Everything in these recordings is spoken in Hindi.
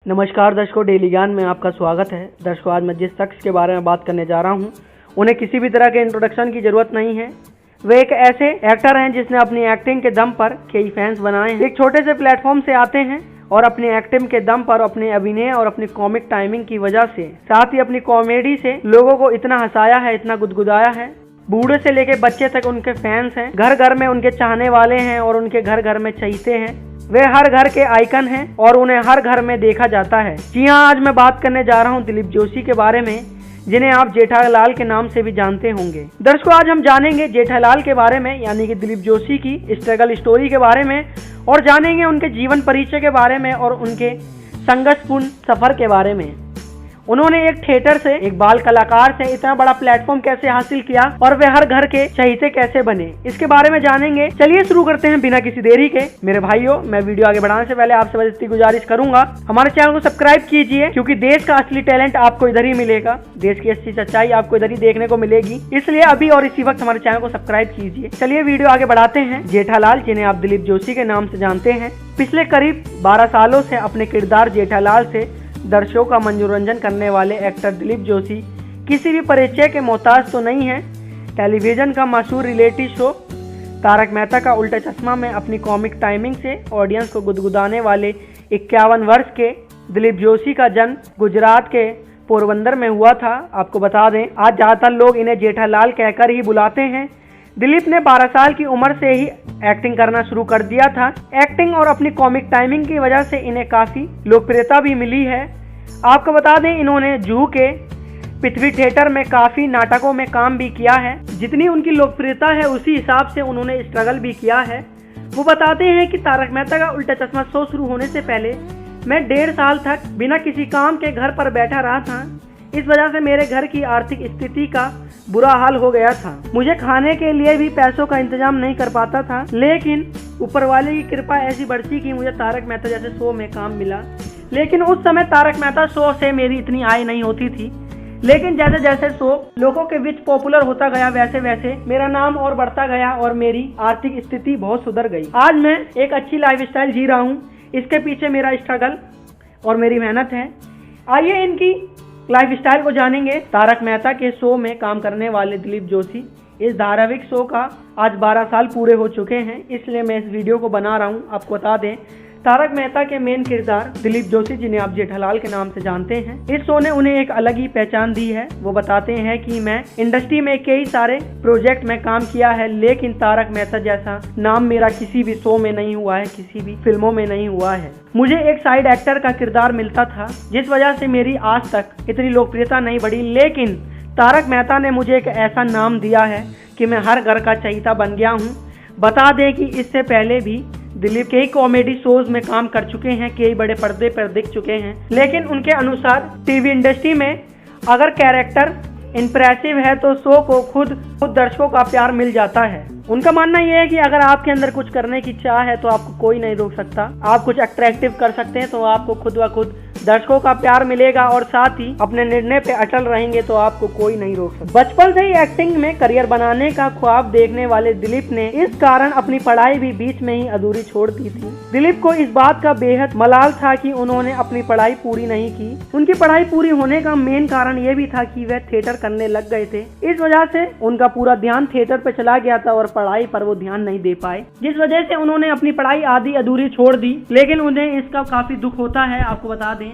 नमस्कार दर्शकों, डेली ज्ञान में आपका स्वागत है। दर्शकों, आज मैं जिस शख्स के बारे में बात करने जा रहा हूं, उन्हें किसी भी तरह के इंट्रोडक्शन की जरूरत नहीं है। वे एक ऐसे एक्टर हैं जिसने अपनी एक्टिंग के दम पर कई फैंस बनाए हैं। एक छोटे से प्लेटफॉर्म से आते हैं और अपनी एक्टिंग के दम पर, अपने अभिनय और अपनी कॉमिक टाइमिंग की वजह से, साथ ही अपनी कॉमेडी से लोगों को इतना हंसाया है, इतना गुदगुदाया है। बूढ़े से लेकर बच्चे तक उनके फैंस हैं। घर घर में उनके चाहने वाले हैं और उनके घर घर में चहीते हैं। वे हर घर के आइकन हैं और उन्हें हर घर में देखा जाता है। जी हाँ, आज मैं बात करने जा रहा हूँ दिलीप जोशी के बारे में, जिन्हें आप जेठालाल के नाम से भी जानते होंगे। दर्शकों, आज हम जानेंगे जेठालाल के बारे में, यानी कि दिलीप जोशी की स्ट्रगल स्टोरी के बारे में, और जानेंगे उनके जीवन परिचय के बारे में और उनके संघर्षपूर्ण सफर के बारे में। उन्होंने एक थिएटर से, एक बाल कलाकार से इतना बड़ा प्लेटफॉर्म कैसे हासिल किया और वे हर घर के चहीते कैसे बने, इसके बारे में जानेंगे। चलिए शुरू करते हैं बिना किसी देरी के। मेरे भाइयों, मैं वीडियो आगे बढ़ाने से पहले आपसे बस इतनी गुजारिश करूंगा, हमारे चैनल को सब्सक्राइब कीजिए, क्योंकि देश का असली टैलेंट आपको इधर ही मिलेगा। देश की असली सच्चाई आपको इधर ही देखने को मिलेगी, इसलिए अभी और इसी वक्त हमारे चैनल को सब्सक्राइब कीजिए। चलिए वीडियो आगे बढ़ाते हैं। जेठालाल, जिन्हें आप दिलीप जोशी के नाम से जानते हैं, पिछले करीब 12 सालों से अपने किरदार जेठालाल से दर्शकों का मनोरंजन करने वाले एक्टर दिलीप जोशी किसी भी परिचय के मोहताज तो नहीं है। टेलीविजन का मशहूर रियलिटी शो तारक मेहता का उल्टा चश्मा में अपनी कॉमिक टाइमिंग से ऑडियंस को गुदगुदाने वाले 51 वर्ष के दिलीप जोशी का जन्म गुजरात के पोरबंदर में हुआ था। आपको बता दें, आज ज़्यादातर लोग इन्हें जेठालाल कहकर ही बुलाते हैं। दिलीप ने 12 साल की उम्र से ही एक्टिंग करना शुरू कर दिया था। एक्टिंग और अपनी कॉमिक टाइमिंग की वजह से इन्हें काफ़ी लोकप्रियता भी मिली है। आपको बता दें, इन्होंने जूहू के पृथ्वी थिएटर में काफ़ी नाटकों में काम भी किया है। जितनी उनकी लोकप्रियता है उसी हिसाब से उन्होंने स्ट्रगल भी किया है। वो बताते हैं कि तारक मेहता का उल्टा चश्मा शो शुरू होने से पहले मैं 1.5 साल तक बिना किसी काम के घर पर बैठा रहा था। इस वजह से मेरे घर की आर्थिक स्थिति का बुरा हाल हो गया था। मुझे खाने के लिए भी पैसों का इंतजाम नहीं कर पाता था, लेकिन ऊपर वाले की कृपा ऐसी बरसी कि मुझे तारक मेहता जैसे शो में काम मिला। लेकिन उस समय तारक मेहता शो से मेरी इतनी आय नहीं होती थी, लेकिन जैसे जैसे शो लोगों के बीच पॉपुलर होता गया, वैसे वैसे मेरा नाम और बढ़ता गया और मेरी आर्थिक स्थिति बहुत सुधर गई। आज मैं एक अच्छी लाइफस्टाइल जी रहा हूँ। इसके पीछे मेरा स्ट्रगल और मेरी मेहनत है। आइए इनकी लाइफस्टाइल को जानेंगे। तारक मेहता के शो में काम करने वाले दिलीप जोशी, इस धारावाहिक शो का आज 12 साल पूरे हो चुके हैं, इसलिए मैं इस वीडियो को बना रहा हूं। आपको बता दें, तारक मेहता के मेन किरदार दिलीप जोशी, जिन्हें आप जेठालाल के नाम से जानते हैं, इस शो ने उन्हें एक अलग ही पहचान दी है। वो बताते हैं कि मैं इंडस्ट्री में कई सारे प्रोजेक्ट में काम किया है, लेकिन तारक मेहता जैसा नाम मेरा किसी भी शो में नहीं हुआ है, किसी भी फिल्मों में नहीं हुआ है। मुझे एक साइड एक्टर का किरदार मिलता था, जिस वजह से मेरी आज तक इतनी लोकप्रियता नहीं बढ़ी, लेकिन तारक मेहता ने मुझे एक ऐसा नाम दिया है कि मैं हर घर का चहीता बन गया हूँ। बता दें कि इससे पहले भी दिलीप कई कॉमेडी शोज में काम कर चुके हैं, कई बड़े पर्दे पर दिख चुके हैं, लेकिन उनके अनुसार टीवी इंडस्ट्री में अगर कैरेक्टर इंप्रेसिव है तो शो को खुद दर्शकों का प्यार मिल जाता है। उनका मानना यह है कि अगर आपके अंदर कुछ करने की चाह है तो आपको कोई नहीं रोक सकता। आप कुछ अट्रैक्टिव कर सकते हैं तो आपको खुद ब खुद दर्शकों का प्यार मिलेगा, और साथ ही अपने निर्णय पे अटल रहेंगे तो आपको कोई नहीं रोक सकता। बचपन से ही एक्टिंग में करियर बनाने का ख्वाब देखने वाले दिलीप ने इस कारण अपनी पढ़ाई भी बीच में ही अधूरी छोड़ दी थी। दिलीप को इस बात का बेहद मलाल था कि उन्होंने अपनी पढ़ाई पूरी नहीं की। उनकी पढ़ाई पूरी होने का मेन कारण ये भी था कि वह थिएटर करने लग गए थे। इस वजह से उनका पूरा ध्यान थिएटर पे चला गया था और पढ़ाई पर वो ध्यान नहीं दे पाए, जिस वजह से उन्होंने अपनी पढ़ाई आधी अधूरी छोड़ दी। लेकिन उन्हें इसका काफी दुख होता है। आपको बता दें,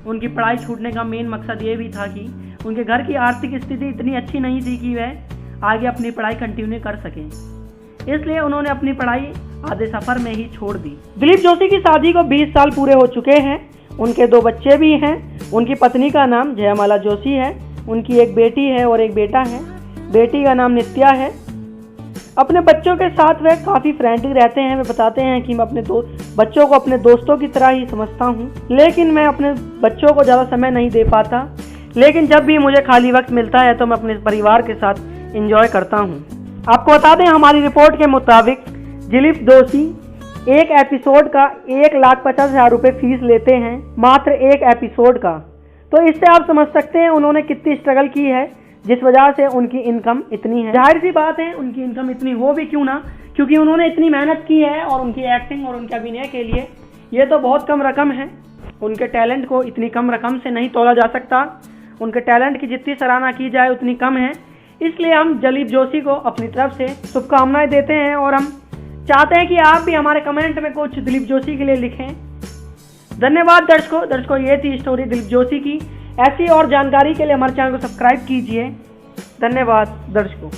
उनकी पढ़ाई छूटने का मेन मकसद ये भी था कि उनके घर की आर्थिक स्थिति इतनी अच्छी नहीं थी कि वह आगे अपनी पढ़ाई कंटिन्यू कर सकें, इसलिए उन्होंने अपनी पढ़ाई आधे सफर में ही छोड़ दी। दिलीप जोशी की शादी को 20 साल पूरे हो चुके हैं। उनके 2 बच्चे भी हैं। उनकी पत्नी का नाम जयमाला जोशी है। उनकी एक बेटी है और एक बेटा है। बेटी का नाम नित्या है। अपने बच्चों के साथ वह काफ़ी फ्रेंडली रहते हैं। वे बताते हैं कि मैं अपने बच्चों को अपने दोस्तों की तरह ही समझता हूँ, लेकिन मैं अपने बच्चों को ज़्यादा समय नहीं दे पाता। लेकिन जब भी मुझे खाली वक्त मिलता है तो मैं अपने परिवार के साथ एंजॉय करता हूँ। आपको बता दें, हमारी रिपोर्ट के मुताबिक दिलीप जोशी एक एपिसोड का 1,50,000 रुपये फीस लेते हैं, मात्र एक एपिसोड का। तो इससे आप समझ सकते हैं उन्होंने कितनी स्ट्रगल की है, जिस वजह से उनकी इनकम इतनी है। जाहिर सी बात है, उनकी इनकम इतनी हो भी क्यों ना, क्योंकि उन्होंने इतनी मेहनत की है और उनकी एक्टिंग और उनके अभिनय के लिए ये तो बहुत कम रकम है। उनके टैलेंट को इतनी कम रकम से नहीं तोला जा सकता। उनके टैलेंट की जितनी सराहना की जाए उतनी कम है। इसलिए हम दिलीप जोशी को अपनी तरफ से शुभकामनाएं देते हैं और हम चाहते हैं कि आप भी हमारे कमेंट में कुछ दिलीप जोशी के लिए लिखें। धन्यवाद दर्शकों, ये थी स्टोरी दिलीप जोशी की। ऐसी और जानकारी के लिए हमारे चैनल को सब्सक्राइब कीजिए। धन्यवाद दर्शकों।